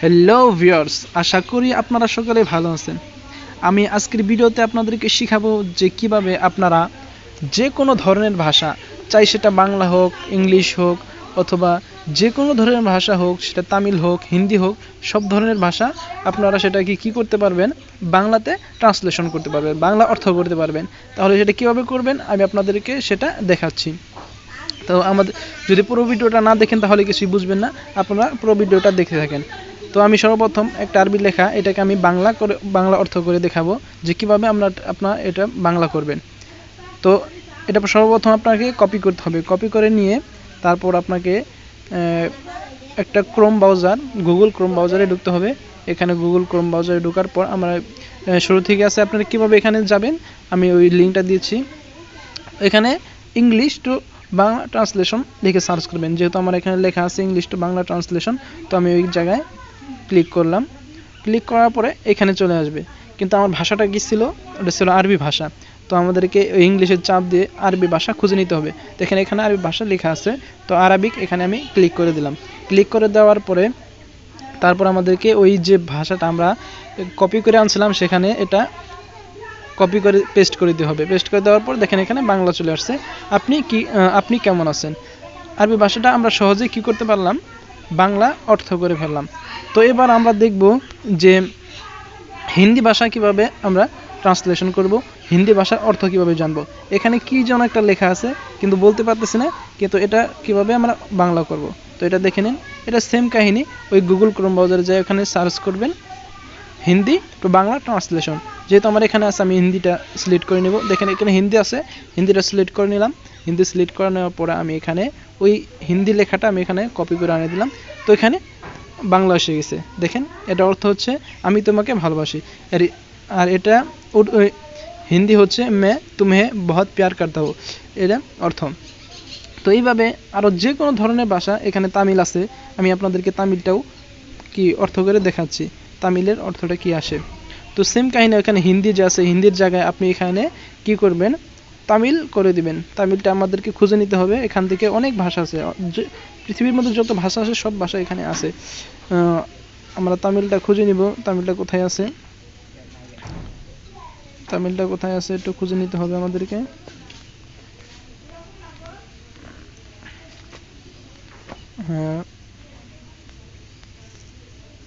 Hello viewers, আশা করি আপনারা সকলে ভালো আছেন। আমি আজকের ভিডিওতে আপনাদেরকে শেখাবো যে কিভাবে আপনারা যে কোনো ধরনের ভাষা, চাই সেটা বাংলা হোক, ইংলিশ হোক, অথবা যে কোনো ধরনের ভাষা হোক, সেটা তামিল হোক, হিন্দি হোক, সব ধরনের ভাষা আপনারা সেটাকে কি করতে পারবেন, বাংলাতে ট্রান্সলেশন করতে পারবেন, বাংলা অর্থ করতে পারবেন। তাহলে সেটা কিভাবে করবেন আমি আপনাদেরকে সেটা দেখাচ্ছি। তো আমাদের যদি পুরো ভিডিওটা না দেখেন তাহলে কিছুই বুঝবেন না, আপনারা পুরো ভিডিওটা দেখে থাকেন। তো আমি সর্বপ্রথম একটা আরবি লেখা, এটাকে আমি বাংলা অর্থ করে দেখাবো যে কীভাবে আপনার এটা বাংলা করবেন। তো এটা সর্বপ্রথম আপনাকে কপি করতে হবে। কপি করে নিয়ে তারপর আপনাকে একটা ক্রোম ব্রাউজার, গুগল ক্রোম ব্রাউজারে ঢুকতে হবে। এখানে গুগল ক্রোম ব্রাউজারে ঢোকার পর আমরা শুরু থেকে আছে আপনারা কীভাবে এখানে যাবেন আমি ওই লিঙ্কটা দিয়েছি। এখানে ইংলিশ টু বাংলা ট্রান্সলেশন লিখে সার্চ করবেন। যেহেতু আমার এখানে লেখা আছে ইংলিশ টু বাংলা ট্রান্সলেশন, তো আমি ওই জায়গায় ক্লিক করলাম। ক্লিক করার পরে এখানে চলে আসবে, কিন্তু আমার ভাষাটা কী ছিল, ওটা ছিল আরবি ভাষা। তো আমাদেরকে ইংলিশের চাপ দিয়ে আরবি ভাষা খুঁজে নিতে হবে। দেখেন এখানে আরবি ভাষা লেখা আছে, তো আরবিক এখানে আমি ক্লিক করে দিলাম। ক্লিক করে দেওয়ার পরে তারপর আমাদেরকে ওই যে ভাষাটা আমরা কপি করে আনছিলাম সেখানে এটা কপি করে পেস্ট করে দিতে হবে। পেস্ট করে দেওয়ার পর দেখেন এখানে বাংলা চলে আসছে। আপনি কেমন আছেন, আরবি ভাষাটা আমরা সহজেই কি করতে পারলাম, বাংলা অর্থ করে ফেললাম। তো এবার আমরা দেখব যে হিন্দি ভাষা কিভাবে আমরা ট্রান্সলেশন করব, হিন্দি ভাষার অর্থ কিভাবে জানবো। এখানে কি যেন একটা লেখা আছে কিন্তু বলতে পারতেছি না, কিন্তু এটা কিভাবে আমরা বাংলা করব। তো এটা দেখে নিন, এটা সেম কাহিনী। ওই গুগল ক্রোম ব্রাউজারে যাই ওখানে সার্চ করবেন হিন্দি টু বাংলা ট্রান্সলেশন। যেহেতু আমার এখানে আছে আমি হিন্দিটা সিলেক্ট করে নেব। দেখেন এখানে হিন্দি আছে, হিন্দিটা সিলেক্ট করে নিলাম। হিন্দি সিলেক্ট করে নেওয়ার পরে আমি এখানে ওই হিন্দি লেখাটা আমি এখানে কপি করে আনিয়ে দিলাম। তো এখানে বাংলা এসে গেছে। দেখেন এটা অর্থ হচ্ছে আমি তোমাকে ভালোবাসি। আর এটা হিন্দি হচ্ছে मैं तुम्हें बहुत प्यार करता हूँ, এটা অর্থ। তো এইভাবে আরও যে কোনো ধরনের ভাষা, এখানে তামিল আছে, আমি আপনাদেরকে তামিলটাও কি অর্থ করে দেখাচ্ছি, তামিলের অর্থটা কি আসে। তো সেম কাহিনী এখানে হিন্দি যে আছে, হিন্দির জায়গায় আপনি এখানে কি করবেন, তামিল করে দিবেন। তামিলটা আমাদেরকে খুঁজে নিতে হবে। এখান থেকে অনেক ভাষা আছে, পৃথিবীর মধ্যে যত ভাষা আছে সব ভাষা এখানে আছে। আমরা তামিলটা খুঁজে নিব। তামিলটা কোথায় আছে, তামিলটা কোথায় আছে একটু খুঁজে নিতে হবে আমাদেরকে।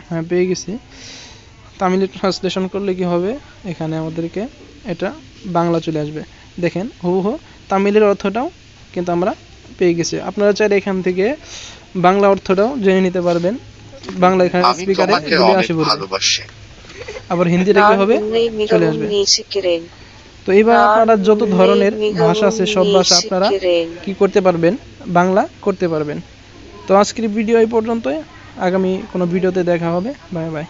হ্যাঁ পেয়ে গেছি। তামিলে ট্রান্সলেশন করলে কি হবে, এখানে আমাদেরকে এটা বাংলা চলে আসবে। দেখেন হুবহু তামিলের অর্থটাও কিন্তু আমরা পেয়ে গেছি। আপনারা চাইলে এখান থেকে বাংলা অর্থটাও জেনে নিতে পারবেন। বাংলা এখানে স্পিকারে বলে আসে বলবে, আবার হিন্দিটা কি হবে চলে আসবে। তো এইবার আপনারা যত ধরনের ভাষা আছে সব ভাষা আপনারা কি করতে পারবেন, বাংলা করতে পারবেন। তো আজকের ভিডিও এই পর্যন্তই, আগামী কোনো ভিডিওতে দেখা হবে। Bye bye.